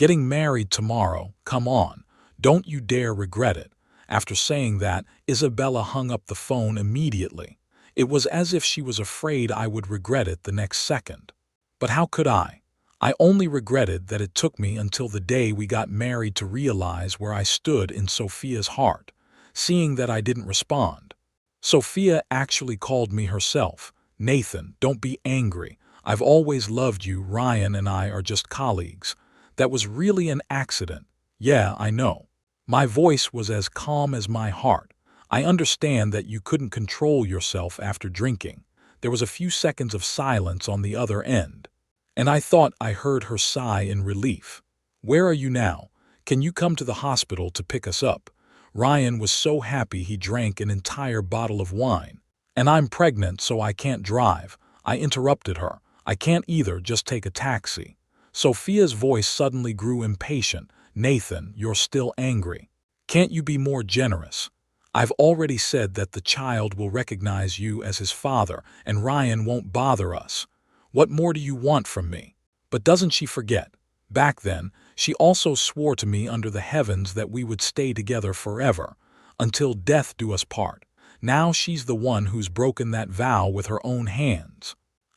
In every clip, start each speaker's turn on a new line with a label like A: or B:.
A: Getting married tomorrow, come on, don't you dare regret it. After saying that, Isabella hung up the phone immediately. It was as if she was afraid I would regret it the next second. But how could I? I only regretted that it took me until the day we got married to realize where I stood in Sophia's heart, seeing that I didn't respond. Sophia actually called me herself. Nathan, don't be angry. I've always loved you. Ryan and I are just colleagues. That was really an accident. Yeah, I know. My voice was as calm as my heart. I understand that you couldn't control yourself after drinking. There was a few seconds of silence on the other end. And I thought I heard her sigh in relief. Where are you now? Can you come to the hospital to pick us up? Ryan was so happy he drank an entire bottle of wine. And I'm pregnant, so I can't drive. I interrupted her. I can't either, just take a taxi. Sophia's voice suddenly grew impatient. Nathan, you're still angry. Can't you be more generous? I've already said that the child will recognize you as his father, and Ryan won't bother us. What more do you want from me? But doesn't she forget? Back then, she also swore to me under the heavens that we would stay together forever, until death do us part. Now she's the one who's broken that vow with her own hands.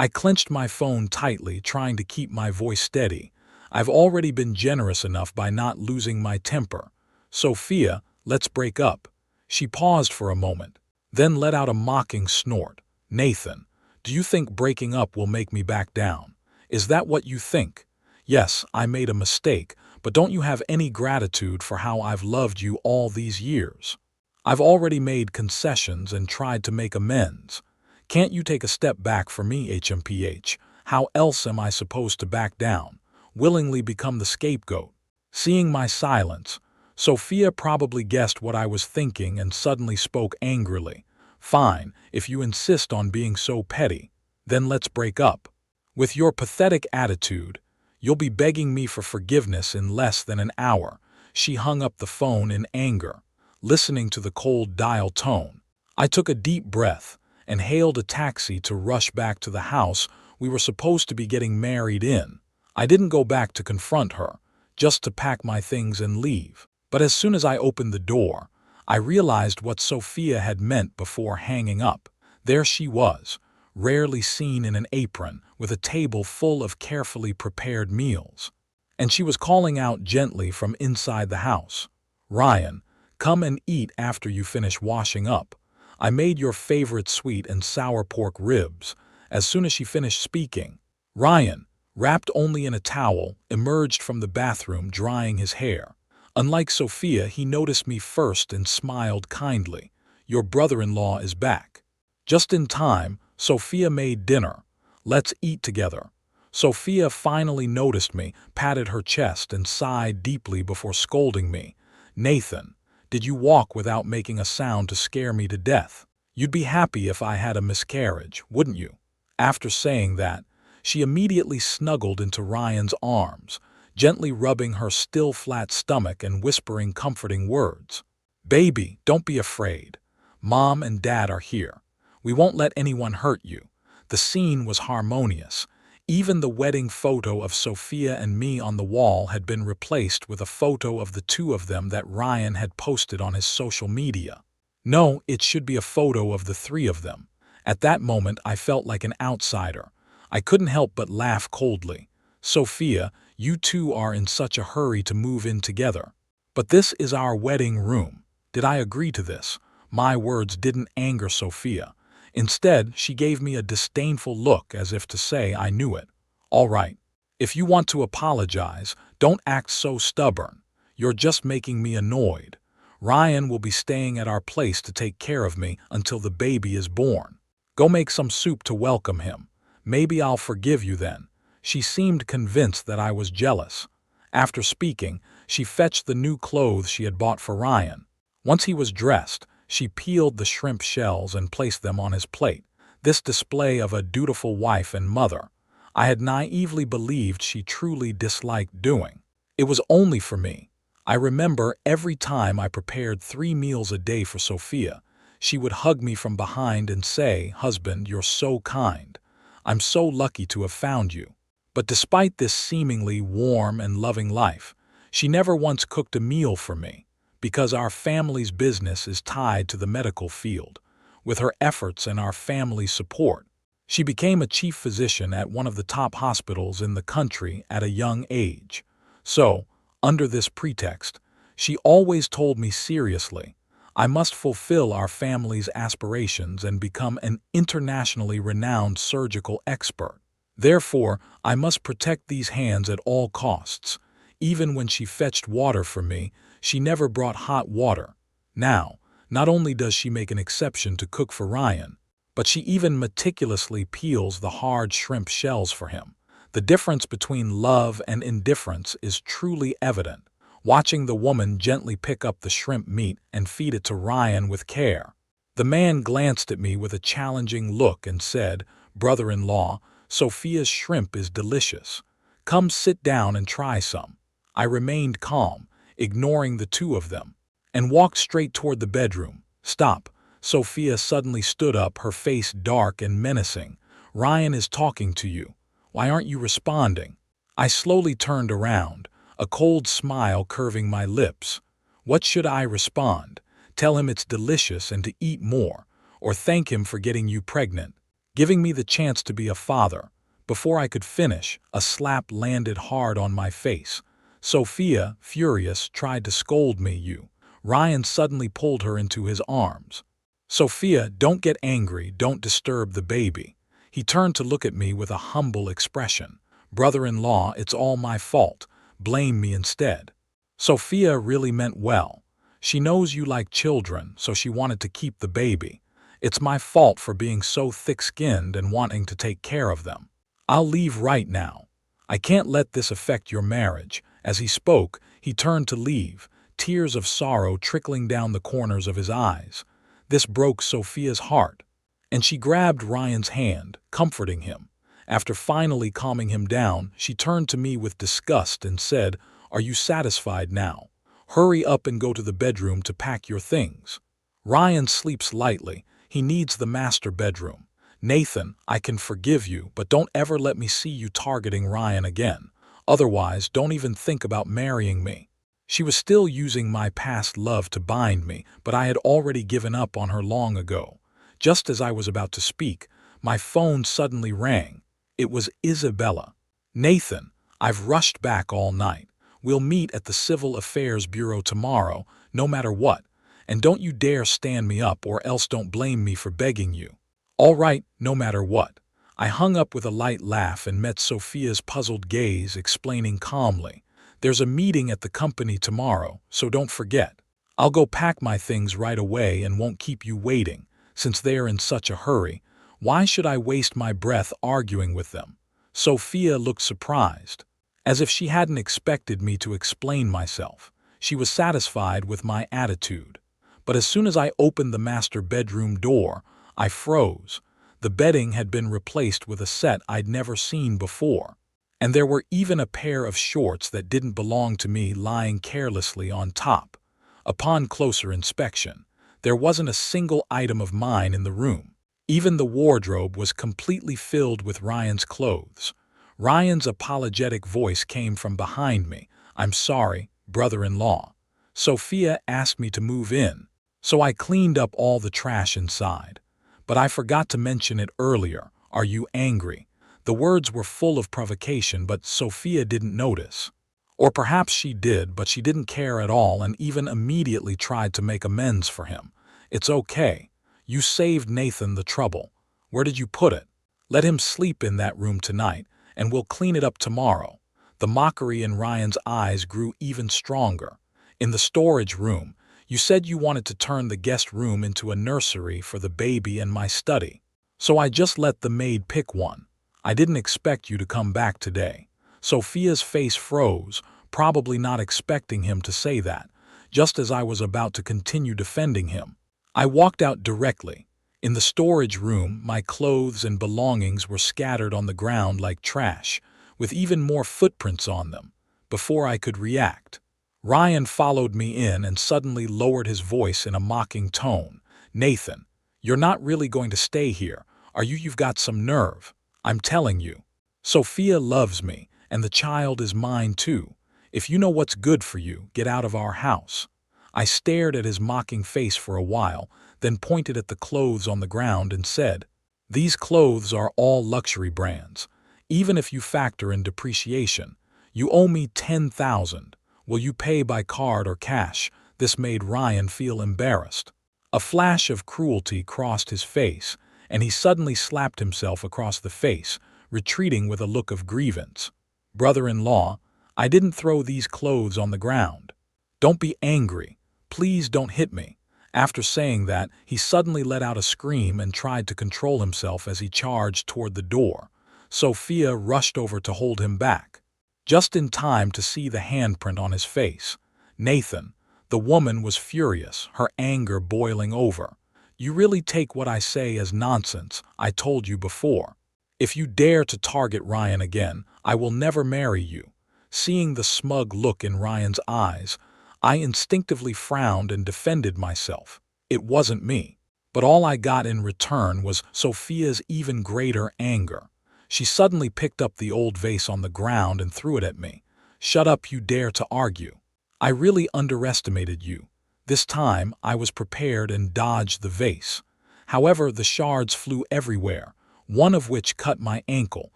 A: I clenched my phone tightly, trying to keep my voice steady. I've already been generous enough by not losing my temper. Sophia, let's break up. She paused for a moment, then let out a mocking snort. Nathan, do you think breaking up will make me back down? Is that what you think? Yes, I made a mistake, but don't you have any gratitude for how I've loved you all these years? I've already made concessions and tried to make amends. Can't you take a step back for me, HMPH? How else am I supposed to back down? Willingly become the scapegoat? Seeing my silence, Sophia probably guessed what I was thinking and suddenly spoke angrily. Fine, if you insist on being so petty, then let's break up. With your pathetic attitude, you'll be begging me for forgiveness in less than an hour. She hung up the phone in anger, listening to the cold dial tone. I took a deep breath and hailed a taxi to rush back to the house we were supposed to be getting married in. I didn't go back to confront her, just to pack my things and leave. But as soon as I opened the door, I realized what Sophia had meant before hanging up. There she was, rarely seen in an apron, with a table full of carefully prepared meals. And she was calling out gently from inside the house. Ryan, come and eat after you finish washing up. I made your favorite sweet and sour pork ribs. As soon as she finished speaking, Ryan, wrapped only in a towel, emerged from the bathroom drying his hair. Unlike Sophia, he noticed me first and smiled kindly. Your brother-in-law is back. Just in time, Sophia made dinner. Let's eat together. Sophia finally noticed me, patted her chest, and sighed deeply before scolding me. Nathan, did you walk without making a sound to scare me to death? You'd be happy if I had a miscarriage, wouldn't you? After saying that, she immediately snuggled into Ryan's arms, gently rubbing her still flat stomach and whispering comforting words. Baby, don't be afraid. Mom and Dad are here. We won't let anyone hurt you. The scene was harmonious. Even the wedding photo of Sophia and me on the wall had been replaced with a photo of the two of them that Ryan had posted on his social media. No, it should be a photo of the three of them. At that moment, I felt like an outsider. I couldn't help but laugh coldly. Sophia, you two are in such a hurry to move in together. But this is our wedding room. Did I agree to this? My words didn't anger Sophia. Instead, she gave me a disdainful look as if to say I knew it. All right. If you want to apologize, don't act so stubborn. You're just making me annoyed. Ryan will be staying at our place to take care of me until the baby is born. Go make some soup to welcome him. Maybe I'll forgive you then. She seemed convinced that I was jealous. After speaking, she fetched the new clothes she had bought for Ryan. Once he was dressed, she peeled the shrimp shells and placed them on his plate. This display of a dutiful wife and mother, I had naively believed she truly disliked doing. It was only for me. I remember every time I prepared 3 meals a day for Sophia, she would hug me from behind and say, "Husband, you're so kind. I'm so lucky to have found you." But despite this seemingly warm and loving life, she never once cooked a meal for me, because our family's business is tied to the medical field. With her efforts and our family's support, she became a chief physician at one of the top hospitals in the country at a young age. So, under this pretext, she always told me seriously, I must fulfill our family's aspirations and become an internationally renowned surgical expert. Therefore, I must protect these hands at all costs. Even when she fetched water for me, she never brought hot water. Now, not only does she make an exception to cook for Ryan, but she even meticulously peels the hard shrimp shells for him. The difference between love and indifference is truly evident, watching the woman gently pick up the shrimp meat and feed it to Ryan with care. The man glanced at me with a challenging look and said, "Brother-in-law, Sophia's shrimp is delicious. Come sit down and try some." I remained calm, ignoring the two of them, and walked straight toward the bedroom. "Stop." Sophia suddenly stood up, her face dark and menacing. "Ryan is talking to you. Why aren't you responding?" I slowly turned around, a cold smile curving my lips. What should I respond? Tell him it's delicious and to eat more, or thank him for getting you pregnant, giving me the chance to be a father? Before I could finish, a slap landed hard on my face. Sophia, furious, tried to scold me. Ryan suddenly pulled her into his arms. "Sophia, don't get angry, don't disturb the baby." He turned to look at me with a humble expression. "Brother-in-law, it's all my fault. Blame me instead." Sophia really meant well. She knows you like children, so she wanted to keep the baby. It's my fault for being so thick-skinned and wanting to take care of them. I'll leave right now. I can't let this affect your marriage. As he spoke, he turned to leave, tears of sorrow trickling down the corners of his eyes. This broke Sophia's heart, and she grabbed Ryan's hand, comforting him. After finally calming him down, she turned to me with disgust and said, "Are you satisfied now? Hurry up and go to the bedroom to pack your things. Ryan sleeps lightly. He needs the master bedroom. Nathan, I can forgive you, but don't ever let me see you targeting Ryan again. Otherwise, don't even think about marrying me." She was still using my past love to bind me, but I had already given up on her long ago. Just as I was about to speak, my phone suddenly rang. It was Isabella. "Nathan, I've rushed back all night. We'll meet at the Civil Affairs Bureau tomorrow, no matter what. And don't you dare stand me up, or else don't blame me for begging you." "All right, no matter what." I hung up with a light laugh and met Sophia's puzzled gaze, explaining calmly, "There's a meeting at the company tomorrow, so don't forget. I'll go pack my things right away and won't keep you waiting. Since they are in such a hurry, why should I waste my breath arguing with them?" Sophia looked surprised, as if she hadn't expected me to explain myself. She was satisfied with my attitude. But as soon as I opened the master bedroom door, I froze. The bedding had been replaced with a set I'd never seen before, and there were even a pair of shorts that didn't belong to me lying carelessly on top. Upon closer inspection, there wasn't a single item of mine in the room. Even the wardrobe was completely filled with Ryan's clothes. Ryan's apologetic voice came from behind me. "I'm sorry, brother-in-law. Sophia asked me to move in, so I cleaned up all the trash inside. But I forgot to mention it earlier. Are you angry?" The words were full of provocation, but Sophia didn't notice. Or perhaps she did, but she didn't care at all and even immediately tried to make amends for him. "It's okay. You saved Nathan the trouble. Where did you put it? Let him sleep in that room tonight, and we'll clean it up tomorrow." The mockery in Ryan's eyes grew even stronger. "In the storage room. You said you wanted to turn the guest room into a nursery for the baby and my study. So I just let the maid pick one. I didn't expect you to come back today." Sophia's face froze, probably not expecting him to say that, just as I was about to continue defending him. I walked out directly. In the storage room, my clothes and belongings were scattered on the ground like trash, with even more footprints on them. Before I could react, Ryan followed me in and suddenly lowered his voice in a mocking tone. "Nathan, you're not really going to stay here, are you? You've got some nerve. I'm telling you." Sophia loves me, and the child is mine too. If you know what's good for you, get out of our house. I stared at his mocking face for a while, then pointed at the clothes on the ground and said, "These clothes are all luxury brands. Even if you factor in depreciation, you owe me 10,000. Will you pay by card or cash?" This made Ryan feel embarrassed. A flash of cruelty crossed his face, and he suddenly slapped himself across the face, retreating with a look of grievance. "Brother-in-law, I didn't throw these clothes on the ground. Don't be angry. Please don't hit me." After saying that, he suddenly let out a scream and tried to control himself as he charged toward the door. Sophia rushed over to hold him back, just in time to see the handprint on his face. "Nathan." The woman was furious, her anger boiling over. "You really take what I say as nonsense. I told you before. If you dare to target Ryan again, I will never marry you." Seeing the smug look in Ryan's eyes, I instinctively frowned and defended myself. It wasn't me. But all I got in return was Sophia's even greater anger. She suddenly picked up the old vase on the ground and threw it at me. "Shut up, you dare to argue. I really underestimated you." This time, I was prepared and dodged the vase. However, the shards flew everywhere, one of which cut my ankle,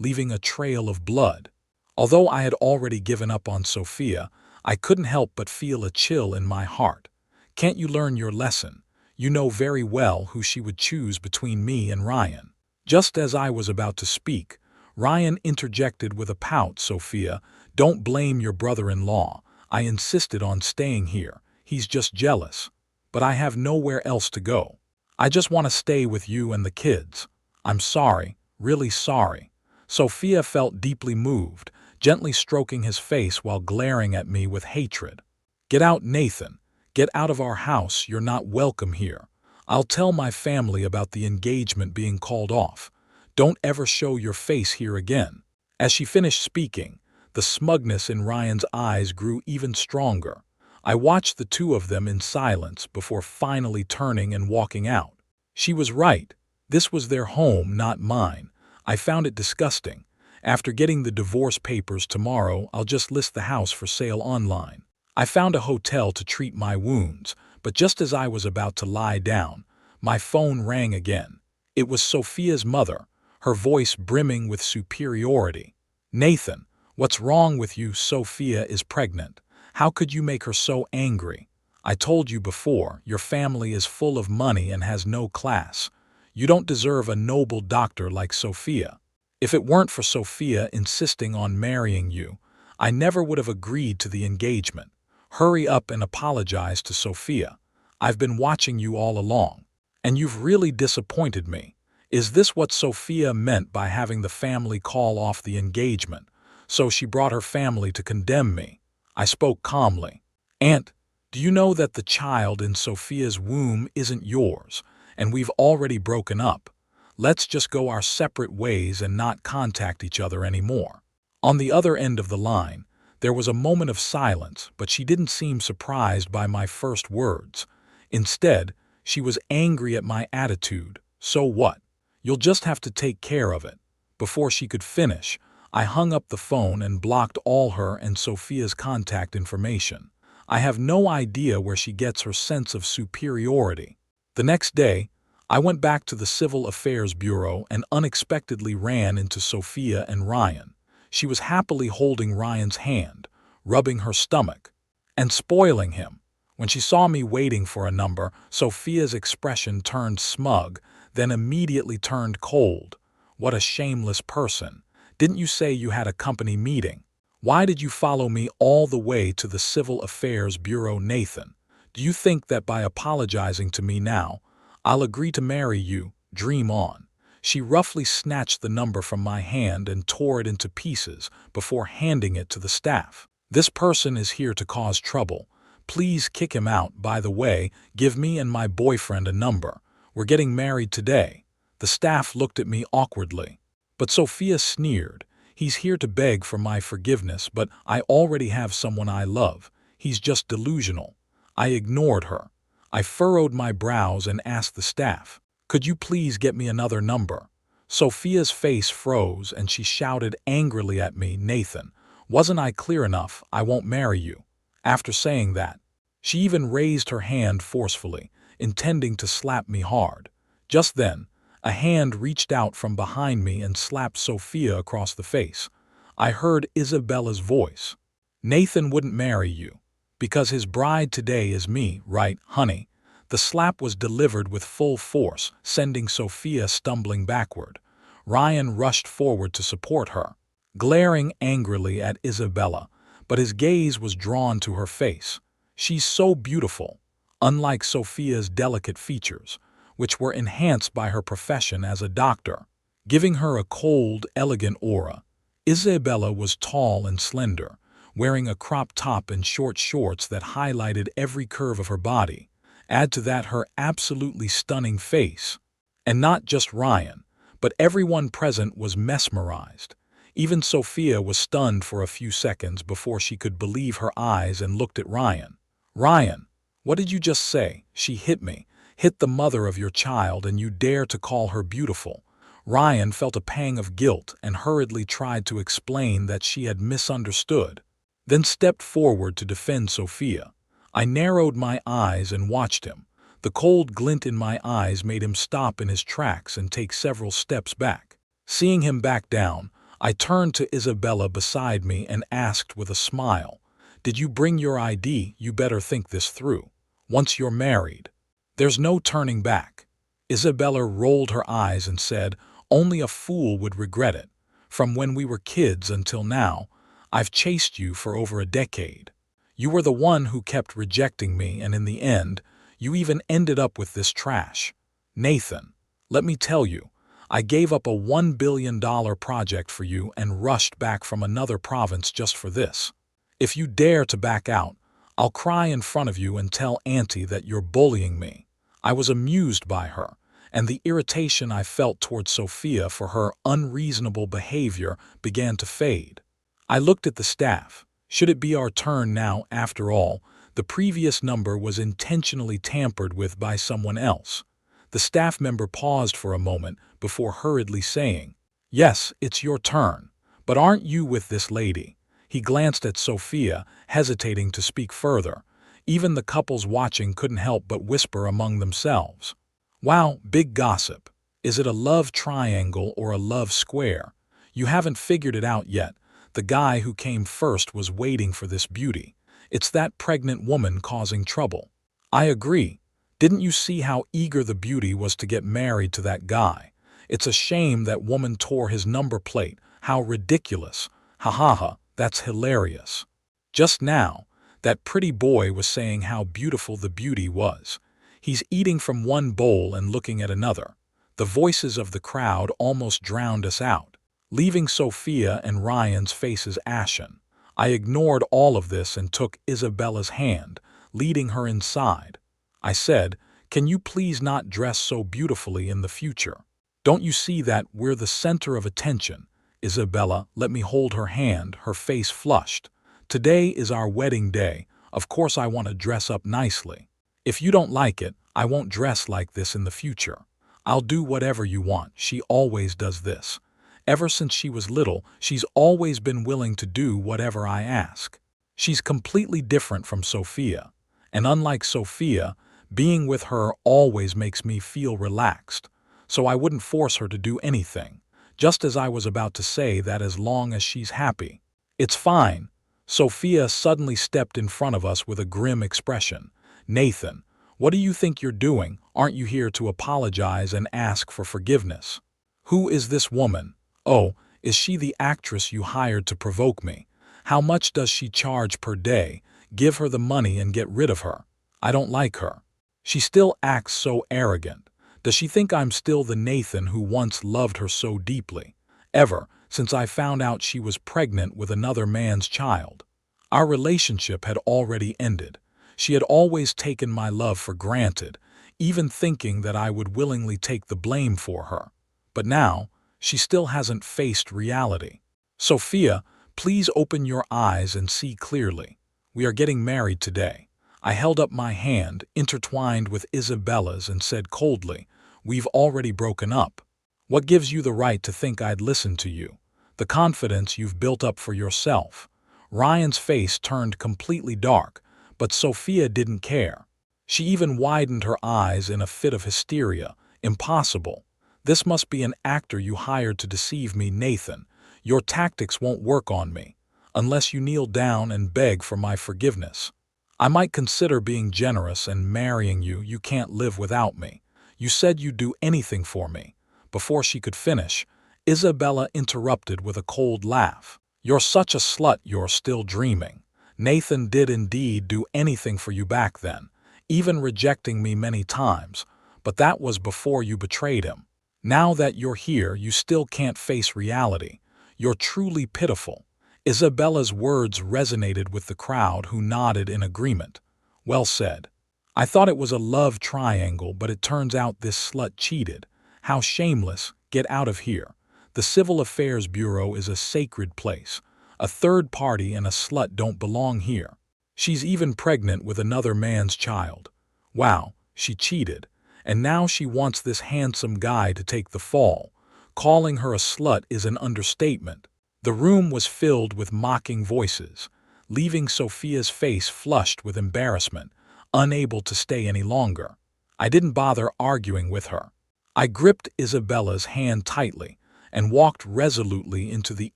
A: leaving a trail of blood. Although I had already given up on Sophia, I couldn't help but feel a chill in my heart. "Can't you learn your lesson? You know very well who she would choose between me and Ryan." Just as I was about to speak, Ryan interjected with a pout. "Sophia, don't blame your brother-in-law. I insisted on staying here. He's just jealous. But I have nowhere else to go. I just want to stay with you and the kids. I'm sorry, really sorry." Sophia felt deeply moved, gently stroking his face while glaring at me with hatred. "Get out, Nathan. Get out of our house. You're not welcome here. I'll tell my family about the engagement being called off. Don't ever show your face here again." As she finished speaking, the smugness in Ryan's eyes grew even stronger. I watched the two of them in silence before finally turning and walking out. She was right. This was their home, not mine. I found it disgusting. After getting the divorce papers tomorrow, I'll just list the house for sale online. I found a hotel to treat my wounds, but just as I was about to lie down, my phone rang again. It was Sophia's mother, her voice brimming with superiority. "Nathan, what's wrong with you? Sophia is pregnant. How could you make her so angry? I told you before, your family is full of money and has no class. You don't deserve a noble doctor like Sophia. If it weren't for Sophia insisting on marrying you, I never would have agreed to the engagement. Hurry up and apologize to Sophia. I've been watching you all along, and you've really disappointed me." Is this what Sophia meant by having the family call off the engagement? So she brought her family to condemn me. I spoke calmly. "Aunt, do you know that the child in Sophia's womb isn't yours, and we've already broken up? Let's just go our separate ways and not contact each other anymore." On the other end of the line, there was a moment of silence, but she didn't seem surprised by my first words. Instead, she was angry at my attitude. "So what? You'll just have to take care of it." Before she could finish, I hung up the phone and blocked all her and Sophia's contact information. I have no idea where she gets her sense of superiority. The next day, I went back to the Civil Affairs Bureau and unexpectedly ran into Sophia and Ryan. She was happily holding Ryan's hand, rubbing her stomach, and spoiling him. When she saw me waiting for a number, Sophia's expression turned smug, then immediately turned cold. "What a shameless person. Didn't you say you had a company meeting? Why did you follow me all the way to the Civil Affairs Bureau, Nathan? Do you think that by apologizing to me now, I'll agree to marry you? Dream on." She roughly snatched the number from my hand and tore it into pieces before handing it to the staff. "This person is here to cause trouble. Please kick him out. By the way, give me and my boyfriend a number. We're getting married today." The staff looked at me awkwardly. But Sophia sneered. "He's here to beg for my forgiveness, but I already have someone I love. He's just delusional." I ignored her. I furrowed my brows and asked the staff, "Could you please get me another number?" Sophia's face froze and she shouted angrily at me, "Nathan, wasn't I clear enough? I won't marry you." After saying that, she even raised her hand forcefully, intending to slap me hard. Just then, a hand reached out from behind me and slapped Sophia across the face. I heard Isabella's voice. "Nathan wouldn't marry you, because his bride today is me, right, honey?" The slap was delivered with full force, sending Sophia stumbling backward. Ryan rushed forward to support her, glaring angrily at Isabella, but his gaze was drawn to her face. She's so beautiful, unlike Sophia's delicate features, which were enhanced by her profession as a doctor, giving her a cold, elegant aura. Isabella was tall and slender, wearing a crop top and short shorts that highlighted every curve of her body. Add to that her absolutely stunning face. And not just Ryan, but everyone present was mesmerized. Even Sophia was stunned for a few seconds before she could believe her eyes and looked at Ryan. "Ryan, what did you just say? She hit me. Hit the mother of your child, and you dare to call her beautiful." Ryan felt a pang of guilt and hurriedly tried to explain that she had misunderstood, then stepped forward to defend Sophia. I narrowed my eyes and watched him. The cold glint in my eyes made him stop in his tracks and take several steps back. Seeing him back down, I turned to Isabella beside me and asked with a smile, "Did you bring your ID? You better think this through. Once you're married, there's no turning back." Isabella rolled her eyes and said, "Only a fool would regret it. From when we were kids until now, I've chased you for over a decade. You were the one who kept rejecting me, and in the end, you even ended up with this trash. Nathan, let me tell you, I gave up a $1 billion project for you and rushed back from another province just for this. If you dare to back out, I'll cry in front of you and tell Auntie that you're bullying me." I was amused by her, and the irritation I felt towards Sophia for her unreasonable behavior began to fade. I looked at the staff. Should it be our turn now, after all? The previous number was intentionally tampered with by someone else. The staff member paused for a moment before hurriedly saying, "Yes, it's your turn. But aren't you with this lady?" He glanced at Sophia, hesitating to speak further. Even the couples watching couldn't help but whisper among themselves, "Wow, big gossip. Is it a love triangle or a love square? You haven't figured it out yet. The guy who came first was waiting for this beauty. It's that pregnant woman causing trouble." I agree. Didn't you see how eager the beauty was to get married to that guy? It's a shame that woman tore his number plate. How ridiculous. Ha ha ha, that's hilarious. Just now, that pretty boy was saying how beautiful the beauty was. He's eating from one bowl and looking at another. The voices of the crowd almost drowned us out, leaving Sophia and Ryan's faces ashen. I ignored all of this and took Isabella's hand, leading her inside. I said, "Can you please not dress so beautifully in the future? Don't you see that we're the center of attention?" Isabella let me hold her hand, her face flushed. "Today is our wedding day. Of course I want to dress up nicely. If you don't like it, I won't dress like this in the future. I'll do whatever you want." She always does this. Ever since she was little, she's always been willing to do whatever I ask. She's completely different from Sophia. And unlike Sophia, being with her always makes me feel relaxed. So I wouldn't force her to do anything, just as I was about to say that as long as she's happy. "It's fine." Sophia suddenly stepped in front of us with a grim expression. "Nathan, what do you think you're doing? Aren't you here to apologize and ask for forgiveness? Who is this woman? Oh, is she the actress you hired to provoke me? How much does she charge per day? Give her the money and get rid of her. I don't like her. She still acts so arrogant. Does she think I'm still the Nathan who once loved her so deeply? Ever since I found out she was pregnant with another man's child. Our relationship had already ended. She had always taken my love for granted, even thinking that I would willingly take the blame for her. But now, she still hasn't faced reality. Sophia, please open your eyes and see clearly. We are getting married today." I held up my hand, intertwined with Isabella's, and said coldly, "We've already broken up." What gives you the right to think I'd listen to you? The confidence you've built up for yourself." Ryan's face turned completely dark, but Sophia didn't care. She even widened her eyes in a fit of hysteria. "Impossible. This must be an actor you hired to deceive me, Nathan. Your tactics won't work on me. Unless you kneel down and beg for my forgiveness. I might consider being generous and marrying you. You can't live without me. You said you'd do anything for me." Before she could finish, Isabella interrupted with a cold laugh. "You're such a slut, you're still dreaming. Nathan did indeed do anything for you back then, even rejecting me many times, but that was before you betrayed him. Now that you're here, you still can't face reality. You're truly pitiful." Isabella's words resonated with the crowd, who nodded in agreement. "Well said. I thought it was a love triangle, but it turns out this slut cheated. How shameless. Get out of here. The Civil Affairs Bureau is a sacred place. A third party and a slut don't belong here. She's even pregnant with another man's child. Wow, she cheated. And now she wants this handsome guy to take the fall. Calling her a slut is an understatement." The room was filled with mocking voices, leaving Sophia's face flushed with embarrassment, unable to stay any longer. I didn't bother arguing with her. I gripped Isabella's hand tightly and walked resolutely into the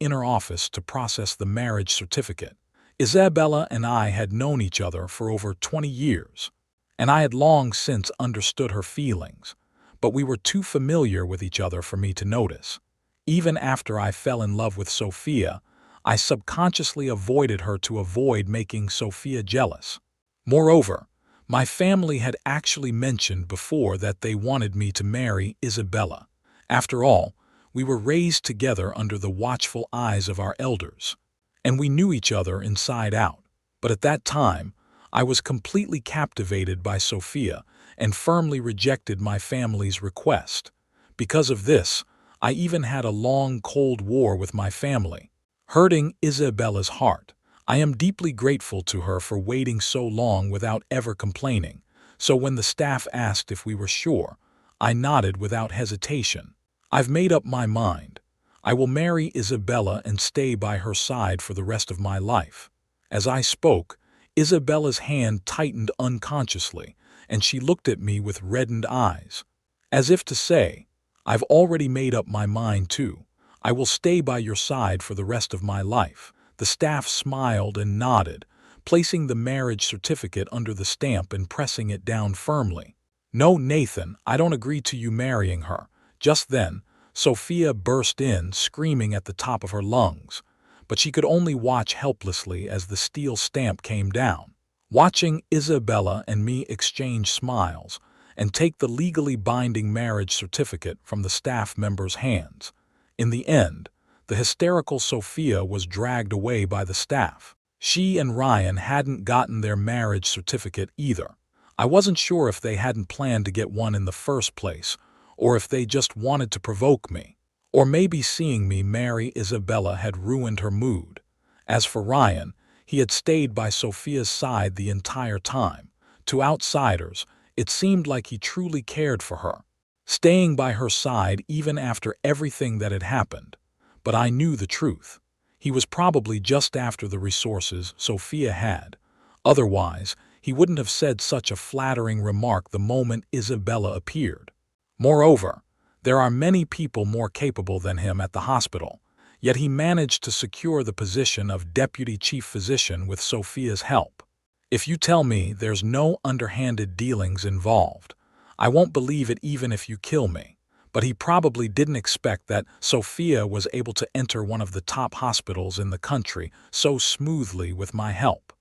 A: inner office to process the marriage certificate. Isabella and I had known each other for over 20 years, and I had long since understood her feelings, but we were too familiar with each other for me to notice. Even after I fell in love with Sophia, I subconsciously avoided her to avoid making Sophia jealous. Moreover, my family had actually mentioned before that they wanted me to marry Isabella. After all, we were raised together under the watchful eyes of our elders, and we knew each other inside out. But at that time, I was completely captivated by Sophia and firmly rejected my family's request. Because of this, I even had a long, cold war with my family, hurting Isabella's heart. I am deeply grateful to her for waiting so long without ever complaining, so when the staff asked if we were sure, I nodded without hesitation. "I've made up my mind. I will marry Isabella and stay by her side for the rest of my life." As I spoke, Isabella's hand tightened unconsciously, and she looked at me with reddened eyes, as if to say, "I've already made up my mind too. I will stay by your side for the rest of my life." The staff smiled and nodded, placing the marriage certificate under the stamp and pressing it down firmly. "No, Nathan, I don't agree to you marrying her." Just then, Sophia burst in, screaming at the top of her lungs, but she could only watch helplessly as the steel stamp came down. Watching Isabella and me exchange smiles and take the legally binding marriage certificate from the staff member's hands. In the end, the hysterical Sophia was dragged away by the staff. She and Ryan hadn't gotten their marriage certificate either. I wasn't sure if they hadn't planned to get one in the first place, or if they just wanted to provoke me. Or maybe seeing me marry Isabella had ruined her mood. As for Ryan, he had stayed by Sophia's side the entire time. To outsiders, it seemed like he truly cared for her, staying by her side even after everything that had happened. But I knew the truth. He was probably just after the resources Sophia had. Otherwise, he wouldn't have said such a flattering remark the moment Isabella appeared. Moreover, there are many people more capable than him at the hospital, yet he managed to secure the position of deputy chief physician with Sophia's help. If you tell me there's no underhanded dealings involved, I won't believe it even if you kill me. But he probably didn't expect that Sophia was able to enter one of the top hospitals in the country so smoothly with my help.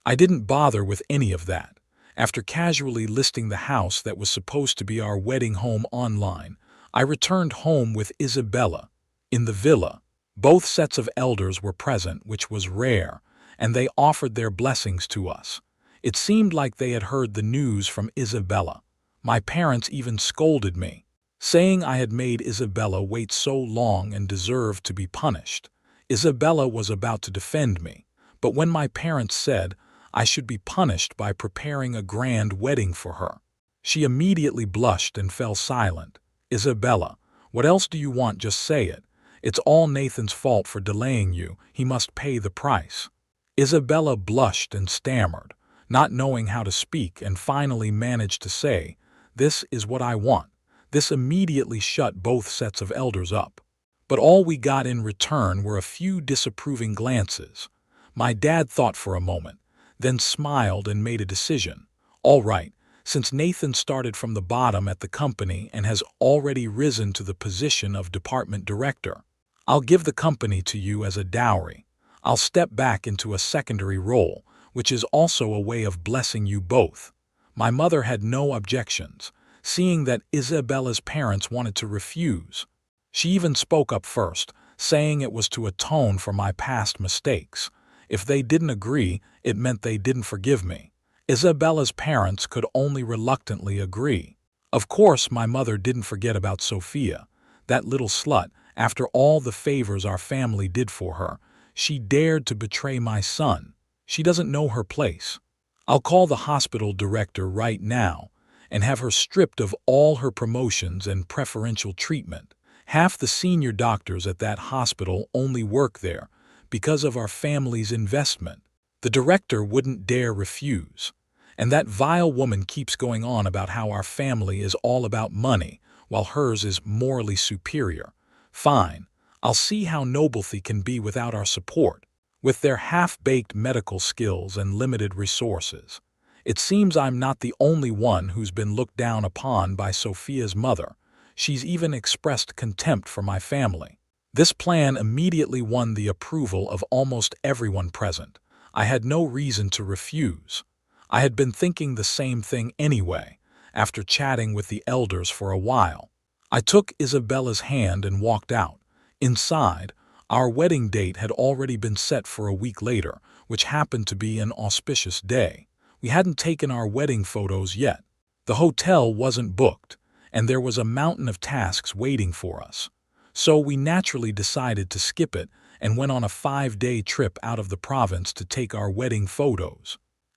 A: I didn't bother with any of that. After casually listing the house that was supposed to be our wedding home online, I returned home with Isabella. In the villa, both sets of elders were present, which was rare, and they offered their blessings to us. It seemed like they had heard the news from Isabella. My parents even scolded me, saying I had made Isabella wait so long and deserved to be punished. Isabella was about to defend me, but when my parents said I should be punished by preparing a grand wedding for her, she immediately blushed and fell silent. "Isabella, What else do you want? Just say it. It's all Nathan's fault for delaying you. He must pay the price. Isabella blushed and stammered, not knowing how to speak, and finally managed to say, "This is what I want." This immediately shut both sets of elders up. But all we got in return were a few disapproving glances. My dad thought for a moment, then smiled and made a decision. All right, since Nathan started from the bottom at the company and has already risen to the position of department director, I'll give the company to you as a dowry. I'll step back into a secondary role, which is also a way of blessing you both. My mother had no objections, seeing that Isabella's parents wanted to refuse. She even spoke up first, saying it was to atone for my past mistakes. If they didn't agree, it meant they didn't forgive me. Isabella's parents could only reluctantly agree. Of course, my mother didn't forget about Sophia, that little slut. After all the favors our family did for her, she dared to betray my son. She doesn't know her place. I'll call the hospital director right now and have her stripped of all her promotions and preferential treatment. Half the senior doctors at that hospital only work there because of our family's investment. The director wouldn't dare refuse. And that vile woman keeps going on about how our family is all about money, while hers is morally superior. Fine, I'll see how Noblethie can be without our support. With their half-baked medical skills and limited resources. It seems I'm not the only one who's been looked down upon by Sophia's mother. She's even expressed contempt for my family. This plan immediately won the approval of almost everyone present. I had no reason to refuse. I had been thinking the same thing anyway, after chatting with the elders for a while. I took Isabella's hand and walked out. Inside, our wedding date had already been set for a week later, which happened to be an auspicious day. We hadn't taken our wedding photos yet. The hotel wasn't booked, and there was a mountain of tasks waiting for us. So we naturally decided to skip it and went on a 5-day trip out of the province to take our wedding photos.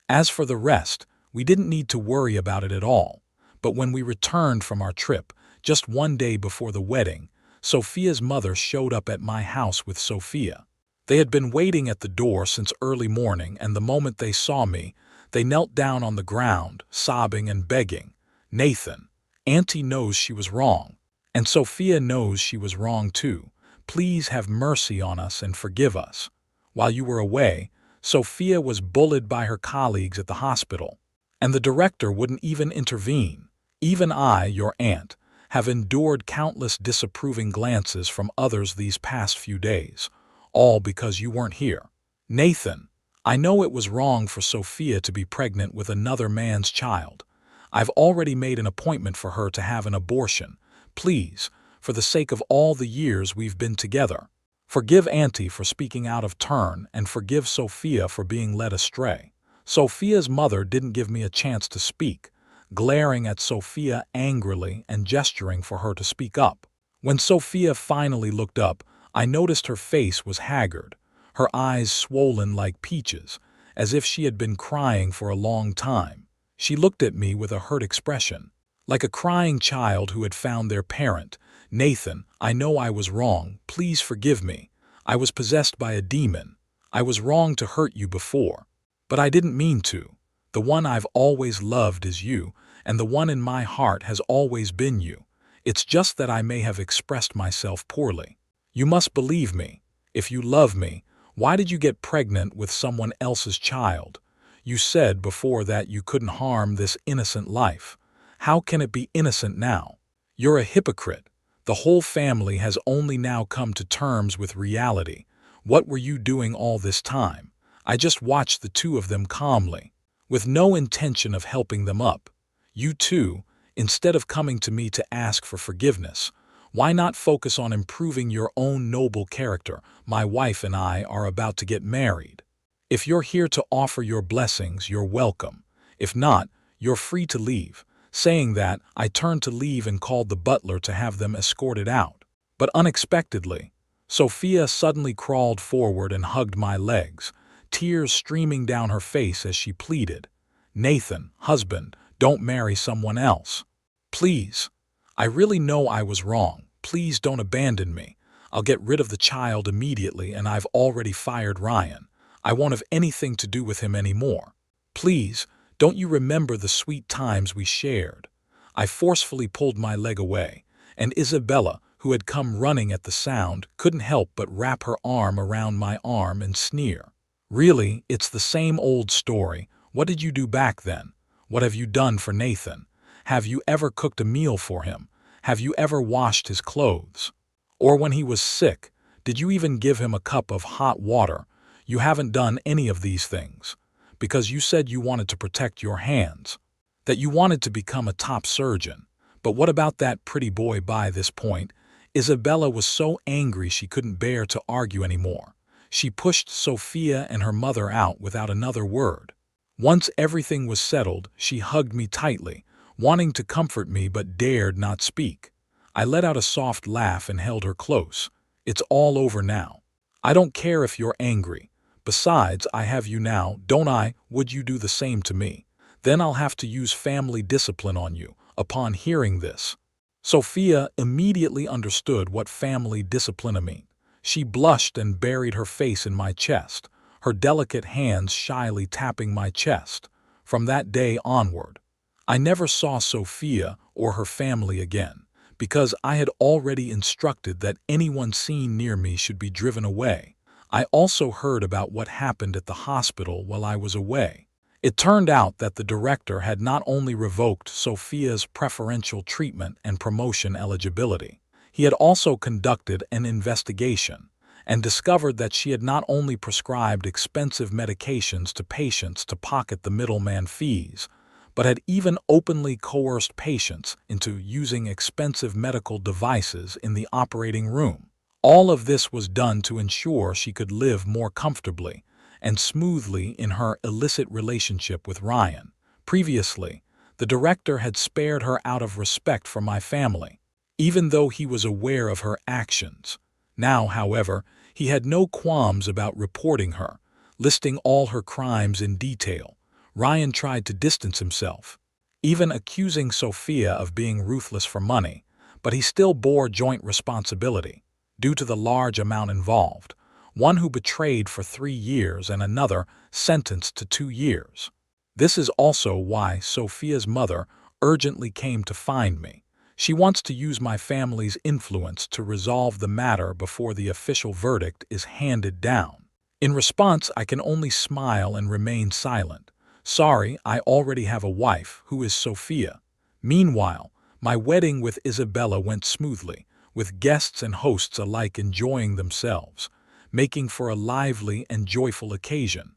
A: As for the rest, we didn't need to worry about it at all. But when we returned from our trip, just one day before the wedding, Sophia's mother showed up at my house with Sophia. They had been waiting at the door since early morning, and the moment they saw me, they knelt down on the ground, sobbing and begging. "Nathan, Auntie knows she was wrong, and Sophia knows she was wrong too. Please have mercy on us and forgive us. While you were away, Sophia was bullied by her colleagues at the hospital, and the director wouldn't even intervene. Even I, your aunt, have endured countless disapproving glances from others these past few days, all because you weren't here. Nathan, I know it was wrong for Sophia to be pregnant with another man's child. I've already made an appointment for her to have an abortion. Please, for the sake of all the years we've been together, forgive Auntie for speaking out of turn and forgive Sophia for being led astray." Sophia's mother didn't give me a chance to speak, glaring at Sophia angrily and gesturing for her to speak up. When Sophia finally looked up, I noticed her face was haggard, her eyes swollen like peaches, as if she had been crying for a long time. She looked at me with a hurt expression, like a crying child who had found their parent. "Nathan, I know I was wrong. Please forgive me. I was possessed by a demon. I was wrong to hurt you before. But I didn't mean to. The one I've always loved is you, and the one in my heart has always been you. It's just that I may have expressed myself poorly. You must believe me. If you love me, why did you get pregnant with someone else's child? You said before that you couldn't harm this innocent life. How can it be innocent now? You're a hypocrite. The whole family has only now come to terms with reality. What were you doing all this time? I just watched the two of them calmly, with no intention of helping them up. You too, instead of coming to me to ask for forgiveness, why not focus on improving your own noble character? My wife and I are about to get married. If you're here to offer your blessings, you're welcome. If not, you're free to leave." Saying that, I turned to leave and called the butler to have them escorted out. But unexpectedly, Sophia suddenly crawled forward and hugged my legs, tears streaming down her face as she pleaded, "Nathan, husband, don't marry someone else. Please. I really know I was wrong. please don't abandon me. I'll get rid of the child immediately, and I've already fired Ryan. I won't have anything to do with him anymore. Please, don't you remember the sweet times we shared?" I forcefully pulled my leg away, and Isabella, who had come running at the sound, couldn't help but wrap her arm around my arm and sneer. "Really, it's the same old story. What did you do back then? What have you done for Nathan? Have you ever cooked a meal for him? Have you ever washed his clothes? Or when he was sick, did you even give him a cup of hot water? You haven't done any of these things. Because you said you wanted to protect your hands, that you wanted to become a top surgeon. But what about that pretty boy?" By this point, Isabella was so angry she couldn't bear to argue anymore. She pushed Sophia and her mother out without another word. Once everything was settled, she hugged me tightly, wanting to comfort me but dared not speak. I let out a soft laugh and held her close. "It's all over now. I don't care if you're angry. Besides, I have you now, don't I? Would you do the same to me? Then I'll have to use family discipline on you." Upon hearing this, Sophia immediately understood what family discipline meant. She blushed and buried her face in my chest, her delicate hands shyly tapping my chest. From that day onward, I never saw Sophia or her family again, because I had already instructed that anyone seen near me should be driven away. I also heard about what happened at the hospital while I was away. It turned out that the director had not only revoked Sophia's preferential treatment and promotion eligibility, he had also conducted an investigation and discovered that she had not only prescribed expensive medications to patients to pocket the middleman fees, but had even openly coerced patients into using expensive medical devices in the operating room. All of this was done to ensure she could live more comfortably and smoothly in her illicit relationship with Ryan. Previously, the director had spared her out of respect for my family, even though he was aware of her actions. Now, however, he had no qualms about reporting her, listing all her crimes in detail. Ryan tried to distance himself, even accusing Sophia of being ruthless for money, but he still bore joint responsibility due to the large amount involved. One who betrayed for 3 years and another sentenced to 2 years. This is also why Sophia's mother urgently came to find me. She wants to use my family's influence to resolve the matter before the official verdict is handed down. In response, I can only smile and remain silent. Sorry, I already have a wife, who is Sophia. Meanwhile, my wedding with Isabella went smoothly, with guests and hosts alike enjoying themselves, making for a lively and joyful occasion.